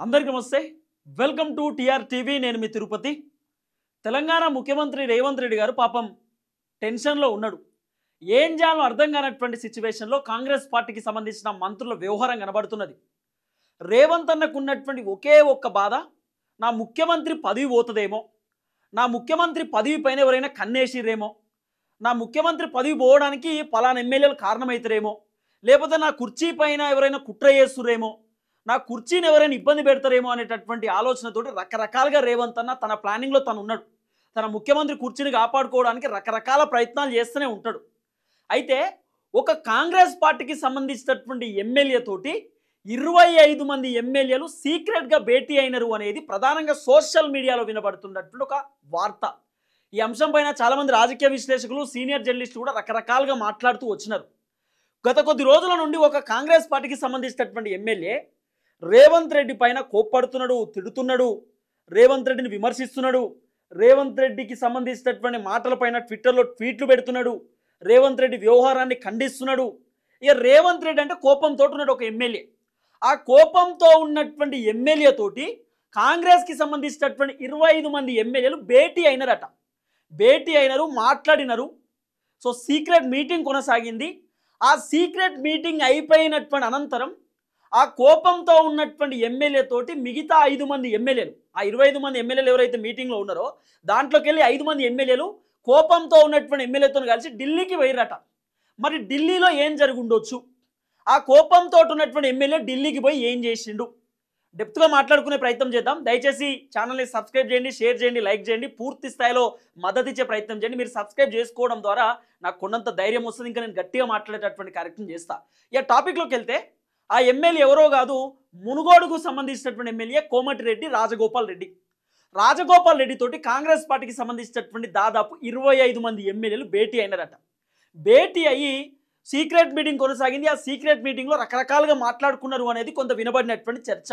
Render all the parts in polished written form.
అందరికీ నమస్తే. Welcome to TR TV. నేను మీ తిరుపతి. తెలంగాణ ముఖ్యమంత్రి రేవంత్ రెడ్డి గారు పాపం టెన్షన్లో ఉన్నాడు. ఏం చేయాలో అర్థం కానటువంటి సిచ్యువేషన్లో కాంగ్రెస్ పార్టీకి సంబంధించిన మంత్రుల వ్యవహారం కనబడుతున్నది. రేవంత్ అన్నకు ఉన్నటువంటి ఒకే ఒక్క బాధ, నా ముఖ్యమంత్రి పదవి పోతుందేమో, నా ముఖ్యమంత్రి పదవి పైన ఎవరైనా కన్నేసిరేమో, నా ముఖ్యమంత్రి పదవి పోవడానికి పలానా ఎమ్మెల్యేలు కారణమవుతారేమో, లేకపోతే నా కుర్చీ పైన ఎవరైనా కుట్ర చేస్తురేమో, నా కుర్చీని ఎవరైనా ఇబ్బంది పెడతారేమో అనేటటువంటి ఆలోచనతోటి రకరకాలుగా రేవంత్ అన్న తన ప్లానింగ్లో తను ఉన్నాడు. తన ముఖ్యమంత్రి కుర్చీని కాపాడుకోవడానికి రకరకాల ప్రయత్నాలు చేస్తూనే ఉంటాడు. అయితే ఒక కాంగ్రెస్ పార్టీకి సంబంధించినటువంటి ఎమ్మెల్యే తోటి 25 మంది ఎమ్మెల్యేలు సీక్రెట్గా భేటీ అయినరు అనేది ప్రధానంగా సోషల్ మీడియాలో వినబడుతున్నటువంటి ఒక వార్త. ఈ అంశం పైన చాలామంది రాజకీయ విశ్లేషకులు, సీనియర్ జర్నలిస్టులు కూడా రకరకాలుగా మాట్లాడుతూ వచ్చినారు. గత కొద్ది రోజుల నుండి ఒక కాంగ్రెస్ పార్టీకి సంబంధించినటువంటి ఎమ్మెల్యే రేవంత్ రెడ్డి పైన కోప్పడుతున్నాడు, తిడుతున్నాడు, రేవంత్ రెడ్డిని విమర్శిస్తున్నాడు, రేవంత్ రెడ్డికి సంబంధించినటువంటి మాటలపైన ట్విట్టర్లో ట్వీట్లు పెడుతున్నాడు, రేవంత్ రెడ్డి వ్యవహారాన్ని ఖండిస్తున్నాడు. ఇక రేవంత్ రెడ్డి అంటే కోపంతో ఉన్నాడు ఒక ఎమ్మెల్యే. ఆ కోపంతో ఉన్నటువంటి ఎమ్మెల్యే తోటి కాంగ్రెస్కి సంబంధించినటువంటి 25 మంది ఎమ్మెల్యేలు భేటీ అయినారట. భేటీ అయినారు, మాట్లాడినారు. సో సీక్రెట్ మీటింగ్ కొనసాగింది. ఆ సీక్రెట్ మీటింగ్ అయిపోయినటువంటి అనంతరం ఆ కోపంతో ఉన్నటువంటి ఎమ్మెల్యే తోటి మిగతా 5 మంది ఎమ్మెల్యేలు, ఆ 25 మంది ఎమ్మెల్యేలు ఎవరైతే మీటింగ్లో ఉన్నారో దాంట్లోకి వెళ్ళి 5 మంది ఎమ్మెల్యేలు కోపంతో ఉన్నటువంటి ఎమ్మెల్యేతో కలిసి ఢిల్లీకి పోయిరట. మరి ఢిల్లీలో ఏం జరిగి ఉండొచ్చు, ఆ కోపంతో ఉన్నటువంటి ఎమ్మెల్యే ఢిల్లీకి పోయి ఏం చేసిండు, డెప్త్గా మాట్లాడుకునే ప్రయత్నం చేద్దాం. దయచేసి ఛానల్ని సబ్స్క్రైబ్ చేయండి, షేర్ చేయండి, లైక్ చేయండి, పూర్తి స్థాయిలో మద్దతు ఇచ్చే ప్రయత్నం చేయండి. మీరు సబ్స్క్రైబ్ చేసుకోవడం ద్వారా నాకు కొన్నంత ధైర్యం వస్తుంది, ఇంకా నేను గట్టిగా మాట్లాడేటటువంటి కార్యక్రమం చేస్తా. ఇక టాపిక్లోకి వెళ్తే, ఆ ఎమ్మెల్యే ఎవరో కాదు, మునుగోడుకు సంబంధించినటువంటి ఎమ్మెల్యే కోమటిరెడ్డి రాజగోపాల్ రెడ్డి. రాజగోపాల్ రెడ్డి తోటి కాంగ్రెస్ పార్టీకి సంబంధించినటువంటి దాదాపు 25 మంది ఎమ్మెల్యేలు భేటీ అయినారట. భేటీ అయ్యి సీక్రెట్ మీటింగ్ కొనసాగింది. ఆ సీక్రెట్ మీటింగ్లో రకరకాలుగా మాట్లాడుకున్నారు అనేది కొంత వినబడినటువంటి చర్చ.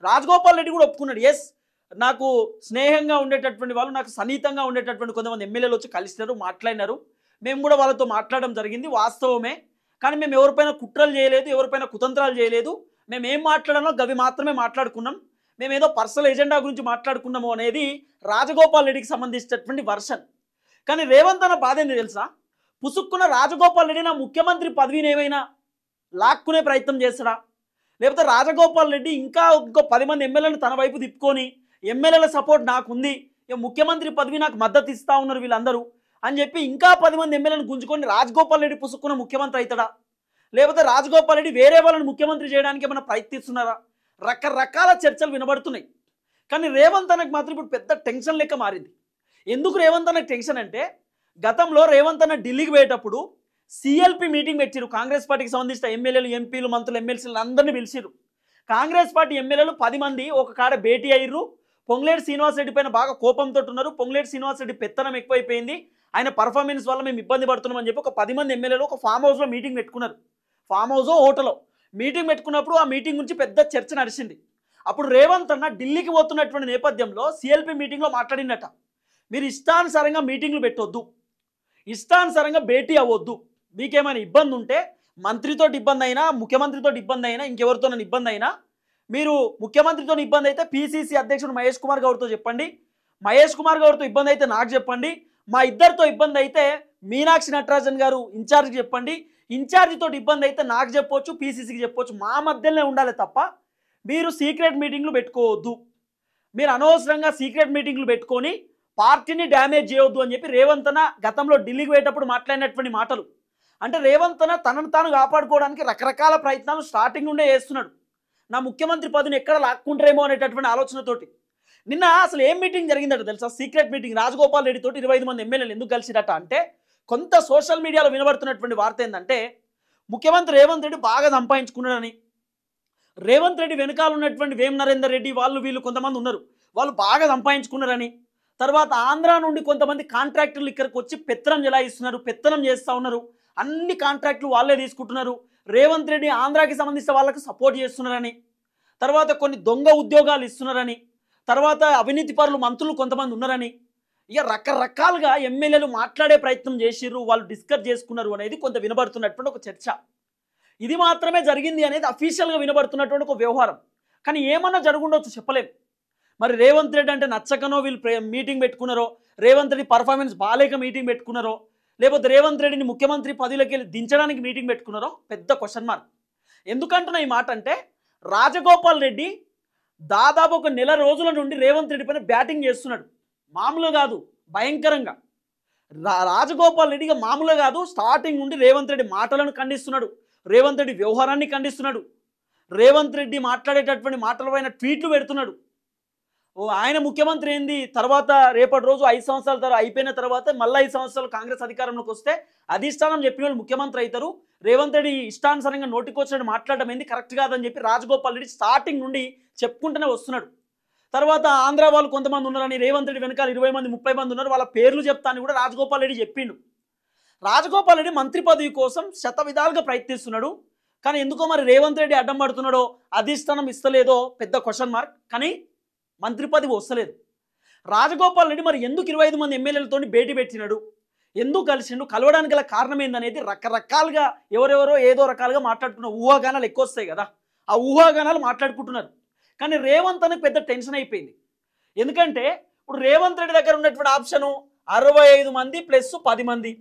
రాజగోపాల్ రెడ్డి కూడా ఒప్పుకున్నాడు, ఎస్ నాకు స్నేహంగా ఉండేటటువంటి వాళ్ళు, నాకు సన్నిహితంగా ఉండేటటువంటి కొంతమంది ఎమ్మెల్యేలు వచ్చి కలిసినారు, మాట్లాడినారు, మేము కూడా వాళ్ళతో మాట్లాడడం జరిగింది, వాస్తవమే. కానీ మేము ఎవరిపైన కుట్రలు చేయలేదు, ఎవరిపైన కుతంత్రాలు చేయలేదు, మేము ఏం మాట్లాడాలో గవి మాత్రమే మాట్లాడుకున్నాం, మేము ఏదో పర్సనల్ ఎజెండా గురించి మాట్లాడుకున్నాము అనేది రాజగోపాల్ రెడ్డికి సంబంధించినటువంటి వర్షన్. కానీ రేవంత్ అన్న బాధ ఏంది తెలుసా, పుసుక్కున్న రాజగోపాల్ రెడ్డి నా ముఖ్యమంత్రి పదవిని ఏమైనా లాక్కునే ప్రయత్నం చేస్తాడా, లేకపోతే రాజగోపాల్ రెడ్డి ఇంకో 10 మంది ఎమ్మెల్యేలను తన వైపు తిప్పుకొని ఎమ్మెల్యేల సపోర్ట్ నాకుంది, ఇక ముఖ్యమంత్రి పదవి నాకు మద్దతు ఇస్తూ ఉన్నారు వీళ్ళందరూ అని చెప్పి ఇంకా 10 మంది ఎమ్మెల్యేలను గుంజుకొని రాజగోపాల్ రెడ్డి పుసుక్కున్న ముఖ్యమంత్రి అవుతాడా, లేకపోతే రాజగోపాల్ రెడ్డి వేరే వాళ్ళని ముఖ్యమంత్రి చేయడానికి ఏమైనా ప్రయత్నిస్తున్నారా, రకరకాల చర్చలు వినబడుతున్నాయి. కానీ రేవంత్ అన్నకు మాత్రం ఇప్పుడు పెద్ద టెన్షన్ లెక్క మారింది. ఎందుకు రేవంత్ అన్నకు టెన్షన్ అంటే, గతంలో రేవంత్ అన్న ఢిల్లీకి పోయేటప్పుడు సిఎల్పి మీటింగ్ పెట్టిరు. కాంగ్రెస్ పార్టీకి సంబంధించిన ఎమ్మెల్యేలు, ఎంపీలు, మంత్రులు, ఎమ్మెల్సీలు అందరినీ పిలిచిరు. కాంగ్రెస్ పార్టీ ఎమ్మెల్యేలు 10 మంది ఒక కాడ భేటీ అయ్యారు. పొంగులేటి శ్రీనివాసరెడ్డి పైన బాగా కోపంతో ఉన్నారు. పొంగులేటి శ్రీనివాసరెడ్డి పెత్తనం ఎక్కువైపోయింది, ఆయన పర్ఫార్మెన్స్ వల్ల మేము ఇబ్బంది పడుతున్నామని చెప్పి ఒక 10 మంది ఎమ్మెల్యేలు ఒక ఫామ్ హౌస్లో మీటింగ్ పెట్టుకున్నారు. ఫామ్ హౌస్ హోటల్లో మీటింగ్ పెట్టుకున్నప్పుడు ఆ మీటింగ్ గురించి పెద్ద చర్చ నడిచింది. అప్పుడు రేవంత్ అన్న ఢిల్లీకి పోతున్నటువంటి నేపథ్యంలో సిఎల్పి మీటింగ్లో మాట్లాడినట్ట, మీరు ఇష్టానుసారంగా మీటింగ్లు పెట్టొద్దు, ఇష్టానుసారంగా భేటీ అవ్వద్దు, మీకేమైనా ఇబ్బంది ఉంటే మంత్రితో ఇబ్బంది అయినా, ముఖ్యమంత్రితో ఇబ్బంది అయినా, ఇంకెవరితో ఇబ్బంది అయినా, మీరు ముఖ్యమంత్రితో ఇబ్బంది అయితే పిసిసి అధ్యక్షుడు మహేష్ కుమార్ గౌడ్తో చెప్పండి, మహేష్ కుమార్ గౌడ్తో ఇబ్బంది అయితే నాకు చెప్పండి, మా ఇద్దరితో ఇబ్బంది అయితే మీనాక్షి నటరాజన్ గారు ఇన్ఛార్జ్కి చెప్పండి, ఇన్ఛార్జితో ఇబ్బంది అయితే నాకు చెప్పొచ్చు, పీసీసీకి చెప్పొచ్చు, మా మధ్యలోనే ఉండాలి తప్ప మీరు సీక్రెట్ మీటింగ్లు పెట్టుకోవద్దు, మీరు అనవసరంగా సీక్రెట్ మీటింగ్లు పెట్టుకొని పార్టీని డ్యామేజ్ చేయొద్దు అని చెప్పి రేవంత్ అన్న గతంలో ఢిల్లీకి పోయేటప్పుడు మాట్లాడినటువంటి మాటలు. అంటే రేవంత్ అన్న తనను తాను కాపాడుకోవడానికి రకరకాల ప్రయత్నాలు స్టార్టింగ్ నుండే చేస్తున్నాడు. నా ముఖ్యమంత్రి పదవిని ఎక్కడ లాక్కుంటారేమో అనేటటువంటి ఆలోచనతోటి. నిన్న అసలు ఏం మీటింగ్ జరిగిందట తెలుసా, సీక్రెట్ మీటింగ్. రాజగోపాల్ రెడ్డి తోటి 25 మంది ఎమ్మెల్యేలు ఎందుకు కలిసిరట అంటే, కొంత సోషల్ మీడియాలో వినబడుతున్నటువంటి వార్త ఏంటంటే, ముఖ్యమంత్రి రేవంత్ రెడ్డి బాగా సంపాదించుకున్నాడని, రేవంత్ రెడ్డి వెనకాల ఉన్నటువంటి వేం నరేందర్ రెడ్డి వాళ్ళు వీళ్ళు కొంతమంది ఉన్నారు, వాళ్ళు బాగా సంపాదించుకున్నారని, తర్వాత ఆంధ్ర నుండి కొంతమంది కాంట్రాక్టర్లు ఇక్కడికి వచ్చి పెత్తనం జలాయిస్తున్నారు, పెత్తనం చేస్తూ ఉన్నారు, అన్ని కాంట్రాక్టులు వాళ్ళే తీసుకుంటున్నారు, రేవంత్ రెడ్డి ఆంధ్రాకి సంబంధించిన వాళ్ళకు సపోర్ట్ చేస్తున్నారని, తర్వాత కొన్ని దొంగ ఉద్యోగాలు ఇస్తున్నారని, తర్వాత అవినీతి పరులు మంత్రులు కొంతమంది ఉన్నారని, ఇక రకరకాలుగా ఎమ్మెల్యేలు మాట్లాడే ప్రయత్నం చేసిర్రు, వాళ్ళు డిస్కస్ చేసుకున్నారు అనేది కొంత వినబడుతున్నటువంటి ఒక చర్చ. ఇది మాత్రమే జరిగింది అనేది అఫీషియల్గా వినబడుతున్నటువంటి ఒక వ్యవహారం. కానీ ఏమన్నా జరుగుండొచ్చు చెప్పలేం. మరి రేవంత్ రెడ్డి అంటే నచ్చకనో వీళ్ళు మీటింగ్ పెట్టుకున్నారో, రేవంత్ రెడ్డి పర్ఫార్మెన్స్ బాలేక మీటింగ్ పెట్టుకున్నారో, లేకపోతే రేవంత్ రెడ్డిని ముఖ్యమంత్రి పదవిలోకి వెళ్ళి దించడానికి మీటింగ్ పెట్టుకున్నారో పెద్ద క్వశ్చన్ మార్క్. ఎందుకంటున్నా ఈ మాట అంటే, రాజగోపాల్ రెడ్డి దాదాపు ఒక నెల రోజుల నుండి రేవంత్ రెడ్డి పైన బ్యాటింగ్ చేస్తున్నాడు. మామూలుగా కాదు, భయంకరంగా. రాజగోపాల్ రెడ్డిగా మామూలుగా కాదు, స్టార్టింగ్ నుండి రేవంత్ రెడ్డి మాటలను ఖండిస్తున్నాడు, రేవంత్ రెడ్డి వ్యవహారాన్ని ఖండిస్తున్నాడు, రేవంత్ రెడ్డి మాట్లాడేటటువంటి మాటల పైన ట్వీట్లు పెడుతున్నాడు. ఓ ఆయన ముఖ్యమంత్రి ఏంది, తర్వాత రేపటి రోజు 5 సంవత్సరాల తర్వాత అయిపోయిన తర్వాత మళ్ళీ 5 సంవత్సరాలు కాంగ్రెస్ అధికారంలోకి వస్తే అధిష్టానం చెప్పిన వాళ్ళు ముఖ్యమంత్రి అవుతారు, రేవంత్ రెడ్డి ఇష్టానుసారంగా నోటికొచ్చినట్టు మాట్లాడడం ఏంది కరెక్ట్ కాదని చెప్పి రాజగోపాల్ రెడ్డి స్టార్టింగ్ నుండి చెప్పుకుంటూనే వస్తున్నాడు. తర్వాత ఆంధ్ర వాళ్ళు కొంతమంది ఉన్నారని, రేవంత్ రెడ్డి వెనకాల 20 మంది 30 మంది ఉన్నారు, వాళ్ళ పేర్లు చెప్తాను కూడా రాజగోపాల్ రెడ్డి చెప్పిండు. రాజగోపాల్ రెడ్డి మంత్రి పదవి కోసం శత విధాలుగా ప్రయత్నిస్తున్నాడు. కానీ ఎందుకో మరి రేవంత్ రెడ్డి అడ్డం పడుతున్నాడో, అధిష్టానం ఇస్తలేదో పెద్ద క్వశ్చన్ మార్క్. కానీ మంత్రి పదవి వస్తలేదు. రాజగోపాల్ రెడ్డి మరి ఎందుకు 25 మంది ఎమ్మెల్యేలతో భేటీ పెట్టినాడు, ఎందుకు కలిసిండు, కలవడానికి గల కారణం ఏందనేది రకరకాలుగా ఎవరెవరో ఏదో రకాలుగా మాట్లాడుకున్న ఊహాగానాలు ఎక్కువ వస్తాయి కదా, ఆ ఊహాగానాలు మాట్లాడుకుంటున్నారు. కానీ రేవంత్ అని పెద్ద టెన్షన్ అయిపోయింది. ఎందుకంటే ఇప్పుడు రేవంత్ రెడ్డి దగ్గర ఉన్నటువంటి ఆప్షను 65 మంది ప్లస్ 10 మంది.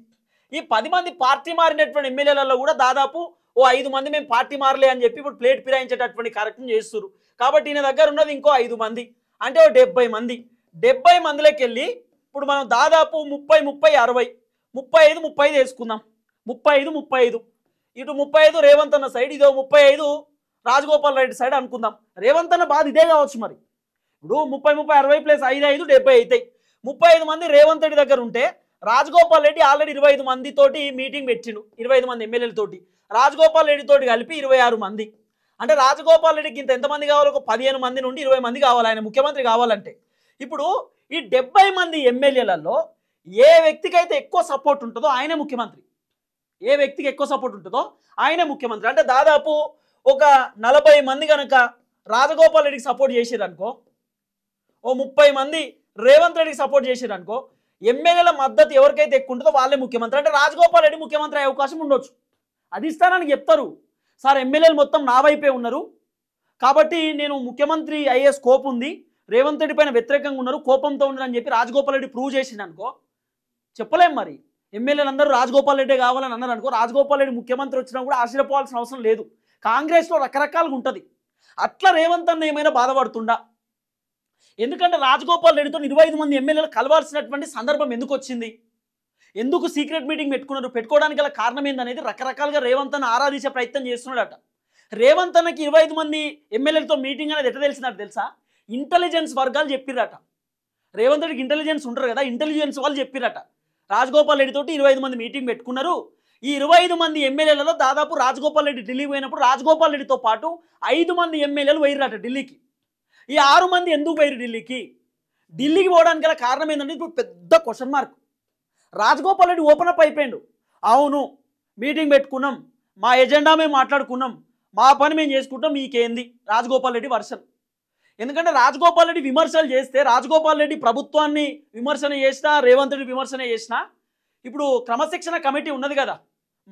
ఈ 10 మంది పార్టీ మారినటువంటి ఎమ్మెల్యేలలో కూడా దాదాపు ఓ 5 మంది మేము పార్టీ మారలే అని చెప్పి ఇప్పుడు ప్లేట్ ఫిరాయించేటటువంటి కార్యక్రమం చేస్తున్నారు. కాబట్టి ఈయన దగ్గర ఉన్నది ఇంకో 5 మంది, అంటే ఓ 70 మంది. 70 మందిలోకి వెళ్ళి ఇప్పుడు మనం దాదాపు 30 30 60 35 35 వేసుకుందాం. 35 ఇటు 35 రేవంత్ అన్న సైడ్, ఇదో 35 రాజగోపాల్ రెడ్డి సైడ్ అనుకుందాం. రేవంత్ అన్న బాధ ఇదే కావచ్చు. మరి ఇప్పుడు 30 30 60 ప్లస్ 5 5 70 అవుతాయి. 35 మంది రేవంత్ రెడ్డి దగ్గర ఉంటే రాజగోపాల్ రెడ్డి ఆల్రెడీ 25 మందితోటి మీటింగ్ పెట్టిండు, 25 మంది ఎమ్మెల్యేలతోటి. రాజగోపాల్ రెడ్డి తోటి కలిపి 26 మంది. అంటే రాజగోపాల్ రెడ్డికి ఇంత ఎంతమంది కావాలి, ఒక 15 మంది నుండి 20 మంది కావాలి ఆయన ముఖ్యమంత్రి కావాలంటే. ఇప్పుడు ఈ 70 మంది ఎమ్మెల్యేలలో ఏ వ్యక్తికి అయితే ఎక్కువ సపోర్ట్ ఉంటుందో ఆయనే ముఖ్యమంత్రి. ఏ వ్యక్తికి ఎక్కువ సపోర్ట్ ఉంటుందో ఆయనే ముఖ్యమంత్రి. అంటే దాదాపు ఒక 40 మంది కనుక రాజగోపాల్ రెడ్డికి సపోర్ట్ చేసిరనుకో, ఓ 30 మంది రేవంత్ రెడ్డికి సపోర్ట్ చేసిరనుకో, ఎమ్మెల్యేల మద్దతు ఎవరికైతే ఎక్కువ ఉంటుందో వాళ్ళే ముఖ్యమంత్రి. అంటే రాజగోపాల్ రెడ్డి ముఖ్యమంత్రి అయ్యే అవకాశం ఉండొచ్చు. అధిష్టానానికి చెప్తారు, సార్ ఎమ్మెల్యేలు మొత్తం నా వైపే ఉన్నారు కాబట్టి నేను ముఖ్యమంత్రి అయ్యే స్కోప్ ఉంది, రేవంత్ రెడ్డి పైన వ్యతిరేకంగా ఉన్నారు, కోపంతో ఉన్నారు అని చెప్పి రాజగోపాల్ రెడ్డి ప్రూవ్ చేసిండు అనుకో, చెప్పలేం. మరి ఎమ్మెల్యేలు అందరూ రాజగోపాల్ రెడ్డి కావాలని అన్నారు అనుకో, రాజగోపాల్ రెడ్డి ముఖ్యమంత్రి వచ్చినా కూడా ఆశ్చర్యపోవాల్సిన అవసరం లేదు. కాంగ్రెస్లో రకరకాలుగా ఉంటుంది. అట్లా రేవంత్ అన్న ఏమైనా బాధపడుతుండా? ఎందుకంటే రాజగోపాల్ రెడ్డితో 25 మంది ఎమ్మెల్యేలు కలవాల్సినటువంటి సందర్భం ఎందుకు వచ్చింది, ఎందుకు సీక్రెట్ మీటింగ్ పెట్టుకున్నారు, పెట్టుకోవడానికి గల కారణం ఏందనేది రకరకాలుగా రేవంత్ అన్న ఆరాధించే ప్రయత్నం చేస్తున్నాడట. రేవంత్ అన్నకి 25 మంది ఎమ్మెల్యేలతో మీటింగ్ అనేది ఎట్లా తెలిసినట్టు తెలుసా? ఇంటెలిజెన్స్ వర్గాలు చెప్పిరట. రేవంత్ రెడ్డికి ఇంటెలిజెన్స్ ఉంటారు కదా, ఇంటెలిజెన్స్ వాళ్ళు చెప్పిరట రాజగోపాల్ రెడ్డి తోటి 25 మంది మీటింగ్ పెట్టుకున్నారు. ఈ 25 మంది ఎమ్మెల్యేలలో దాదాపు రాజగోపాల్ రెడ్డి ఢిల్లీ పోయినప్పుడు రాజగోపాల్ రెడ్డితో పాటు 5 మంది ఎమ్మెల్యేలు పోయిరట ఢిల్లీకి. ఈ 6 మంది ఎందుకు పోయిరు ఢిల్లీకి పోవడానికి గల కారణం ఏంటంటే ఇప్పుడు పెద్ద question mark. Rajagopal Reddy open up అయిపోయాడు, అవును మీటింగ్ పెట్టుకున్నాం, మా ఎజెండా మేము మాట్లాడుకున్నాం, మా పని మేము చేసుకుంటాం, మీకేంది రాజగోపాల్ రెడ్డి వర్షన్. ఎందుకంటే రాజగోపాల్ రెడ్డి విమర్శలు చేస్తే, రాజగోపాల్ రెడ్డి ప్రభుత్వాన్ని విమర్శన చేసినా, రేవంత్ రెడ్డి విమర్శన చేసినా, ఇప్పుడు క్రమశిక్షణ కమిటీ ఉన్నది కదా,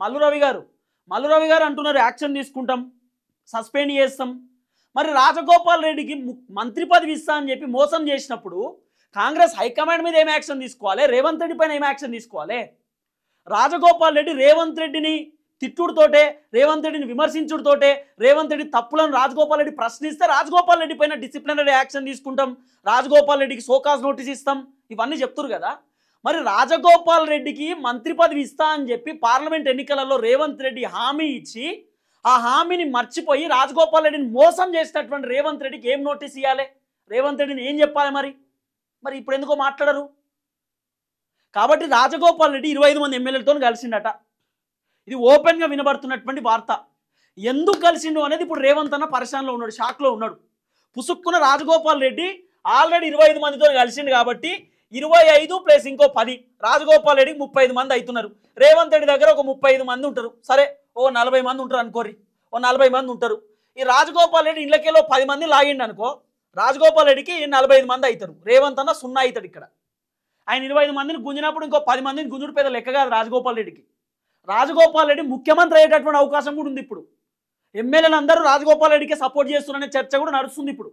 మల్లు రవి గారు అంటున్నారు యాక్షన్ తీసుకుంటాం, సస్పెండ్ చేస్తాం. మరి రాజగోపాల్ రెడ్డికి మంత్రి పదవి ఇస్తా అని చెప్పి మోసం చేసినప్పుడు కాంగ్రెస్ హైకమాండ్ మీద ఏం యాక్షన్ తీసుకోవాలి, రేవంత్ రెడ్డి పైన ఏం యాక్షన్ తీసుకోవాలి? రాజగోపాల్ రెడ్డి రేవంత్ రెడ్డిని తిట్టుడుతోటే, రేవంత్ రెడ్డిని విమర్శించుడుతోటే, రేవంత్ రెడ్డి తప్పులను రాజగోపాల్ రెడ్డి ప్రశ్నిస్తే రాజగోపాల్ రెడ్డి పైన డిసిప్లినరీ యాక్షన్ తీసుకుంటాం, రాజగోపాల్ రెడ్డికి సోకాజ్ నోటీస్ ఇస్తాం, ఇవన్నీ చెప్తురు కదా. మరి రాజగోపాల్ రెడ్డికి మంత్రి పదవి ఇస్తా అని చెప్పి పార్లమెంట్ ఎన్నికలలో రేవంత్ రెడ్డి హామీ ఇచ్చి ఆ హామీని మర్చిపోయి రాజగోపాల్ రెడ్డిని మోసం చేసినటువంటి రేవంత్ రెడ్డికి ఏం నోటీస్ ఇవ్వాలి, రేవంత్ రెడ్డిని ఏం చెప్పాలి? మరి ఇప్పుడు ఎందుకో మాట్లాడరు. కాబట్టి రాజగోపాల్ రెడ్డి 25 మంది ఎమ్మెల్యేలతో కలిసిండట. ఇది ఓపెన్గా వినబడుతున్నటువంటి వార్త. ఎందుకు కలిసిండు అనేది ఇప్పుడు రేవంత్ అన్న పరిశానలో ఉన్నాడు, షాక్లో ఉన్నాడు. పుసుక్కున్న రాజగోపాల్ రెడ్డి ఆల్రెడీ 25 మందితో కలిసిండు కాబట్టి 25 ప్లస్ ఇంకో 10, రాజగోపాల్ రెడ్డికి 35 మంది అవుతున్నారు. రేవంత్ రెడ్డి దగ్గర ఒక 35 మంది ఉంటారు, సరే ఓ 40 మంది ఉంటారు అనుకోరి, ఓ 40 మంది ఉంటారు. ఈ రాజగోపాల్ రెడ్డి ఇళ్ళకెళ్ళో 10 మంది లాగిండు అనుకో, రాజగోపాల్ రెడ్డికి 45 మంది అవుతారు. రేవంత్ అన్న 0 అవుతాడు ఇక్కడ. ఆయన 25 మందిని గుంజినప్పుడు ఇంకో 10 మందిని గుంజుడు పెద్ద లెక్క కాదు రాజగోపాల్ రెడ్డికి. రాజగోపాల్ రెడ్డి ముఖ్యమంత్రి అయ్యేటటువంటి అవకాశం కూడా ఉంది ఇప్పుడు. ఎమ్మెల్యేలు అందరూ రాజగోపాల్ రెడ్డికి సపోర్ట్ చేస్తున్నారనే చర్చ కూడా నడుస్తుంది ఇప్పుడు.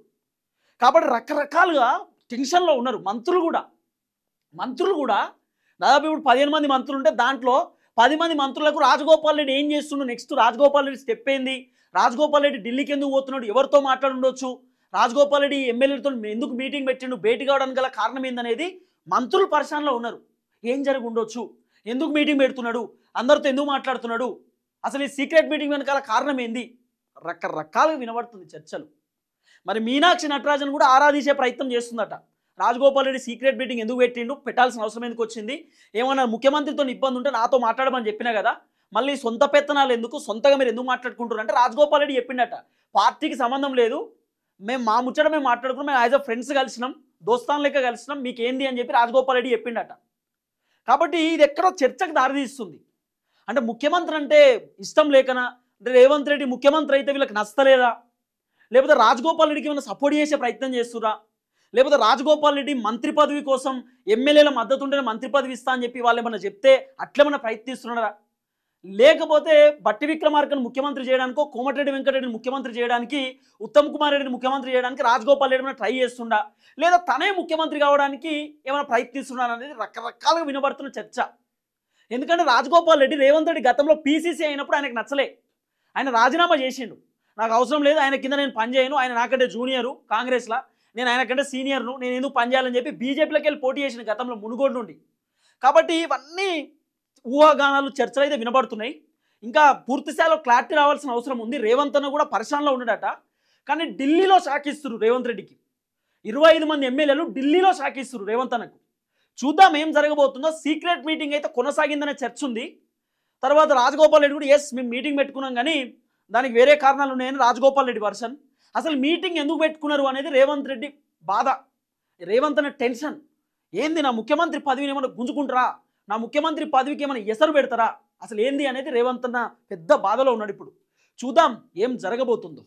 కాబట్టి రకరకాలుగా టెన్షన్లో ఉన్నారు మంత్రులు కూడా దాదాపు ఇప్పుడు 15 మంది మంత్రులు ఉంటే దాంట్లో 10 మంది మంత్రులకు రాజగోపాల్ రెడ్డి ఏం చేస్తున్నాడు, నెక్స్ట్ రాజగోపాల్ రెడ్డి స్టెప్ ఏంది, రాజగోపాల్ రెడ్డి ఢిల్లీకి ఎందుకు పోతున్నాడు, ఎవరితో మాట్లాడుండొచ్చు, రాజగోపాల్ రెడ్డి ఎమ్మెల్యేలతో ఎందుకు మీటింగ్ పెట్టిండు, భేటీ కావడానికి గల కారణం ఏందనేది మంత్రులు పరిశానలో ఉన్నారు. ఏం జరిగి ఉండొచ్చు, ఎందుకు మీటింగ్ పెడుతున్నాడు, అందరితో ఎందుకు మాట్లాడుతున్నాడు, అసలు ఈ సీక్రెట్ మీటింగ్ వెనకాల కారణం ఏంది, రకరకాలుగా వినబడుతుంది చర్చలు. మరి మీనాక్షి నటరాజన్ కూడా ఆరాధించే ప్రయత్నం చేస్తుందట. రాజగోపాల్ రెడ్డి సీక్రెట్ మీటింగ్ ఎందుకు పెట్టిండు, పెట్టాల్సిన అవసరం ఎందుకు వచ్చింది, ఏమన్నా ముఖ్యమంత్రితో ఇబ్బంది ఉంటే నాతో మాట్లాడమని చెప్పినా కదా, మళ్ళీ సొంత పెత్తనాలు ఎందుకు, సొంతగా మీరు ఎందుకు మాట్లాడుకుంటున్నారు అంటే రాజగోపాల్ రెడ్డి చెప్పిండట, పార్టీకి సంబంధం లేదు, మేము మా ముచ్చట మేము మాట్లాడుకున్నాం, మేము యాజ్ అ ఫ్రెండ్స్ కలిసినాం, దోస్తాన్ లెక్క కలిసినాం, మీకు ఏంది అని చెప్పి రాజగోపాల్ రెడ్డి చెప్పిండట. కాబట్టి ఇది ఎక్కడో చర్చకు దారితీస్తుంది. అంటే ముఖ్యమంత్రి అంటే ఇష్టం లేకనా, అంటే రేవంత్ రెడ్డి ముఖ్యమంత్రి అయితే వీళ్ళకి నచ్చలేదా, లేకపోతే రాజగోపాల్ రెడ్డికి ఏమైనా సపోర్ట్ చేసే ప్రయత్నం చేస్తురా, లేకపోతే రాజగోపాల్ రెడ్డి మంత్రి పదవి కోసం ఎమ్మెల్యేల మద్దతు ఉంటేనే మంత్రి పదవి ఇస్తా అని చెప్పి వాళ్ళు ఏమన్నా చెప్తే అట్లేమన్నా ప్రయత్నిస్తున్నారా, లేకపోతే బట్టి విక్రమార్కను ముఖ్యమంత్రి చేయడానికో, కోమటిరెడ్డి వెంకటరెడ్డిని ముఖ్యమంత్రి చేయడానికి, ఉత్తమ్ కుమార్ రెడ్డిని ముఖ్యమంత్రి చేయడానికి రాజగోపాల్ రెడ్డి ఏమైనా ట్రై చేస్తుండా, లేదా తనే ముఖ్యమంత్రి కావడానికి ఏమైనా ప్రయత్నిస్తున్నాడు అనేది రకరకాలుగా వినబడుతున్న చర్చ. ఎందుకంటే రాజగోపాల్ రెడ్డి రేవంత్ రెడ్డి గతంలో పీసీసీ అయినప్పుడు ఆయనకు నచ్చలే, ఆయన రాజీనామా చేసిండు, నాకు అవసరం లేదు, ఆయన కింద నేను పనిచేయను, ఆయన నాకంటే జూనియరు కాంగ్రెస్లో, నేను ఆయనకంటే సీనియర్ను, నేను ఎందుకు పనిచేయాలని చెప్పి బీజేపీలోకి వెళ్ళి పోటీ చేసిన గతంలో మునుగోడు నుండి. కాబట్టి ఇవన్నీ ఊహాగానాలు చర్చలు అయితే వినబడుతున్నాయి. ఇంకా పూర్తి స్థాయిలో క్లారిటీ రావాల్సిన అవసరం ఉంది. రేవంత్ అన్న కూడా పరిశ్రమలో ఉన్నాడట, కానీ ఢిల్లీలో షాకిస్తున్నారు రేవంత్ రెడ్డికి. 25 మంది ఎమ్మెల్యేలు ఢిల్లీలో షాకిస్తున్నారు రేవంత్ అన్నకు. చూద్దాం ఏం జరగబోతుందో. సీక్రెట్ మీటింగ్ అయితే కొనసాగిందనే చర్చ ఉంది. తర్వాత రాజగోపాల్ రెడ్డి కూడా ఎస్ మేము మీటింగ్ పెట్టుకున్నాం కానీ దానికి వేరే కారణాలు ఉన్నాయని రాజగోపాల్ రెడ్డి వర్షన్. అసలు మీటింగ్ ఎందుకు పెట్టుకున్నారు అనేది రేవంత్ రెడ్డి బాధ, రేవంత్ అన్న టెన్షన్ ఏంది, నా ముఖ్యమంత్రి పదవిని ఏమైనా గుంజుకుంటారా, నా ముఖ్యమంత్రి పదవికి ఏమైనా ఎసరు పెడతారా, అసలు ఏంది అనేది రేవంత్ అన్న పెద్ద బాధలో ఉన్నాడు ఇప్పుడు. చూద్దాం ఏం జరగబోతుందో.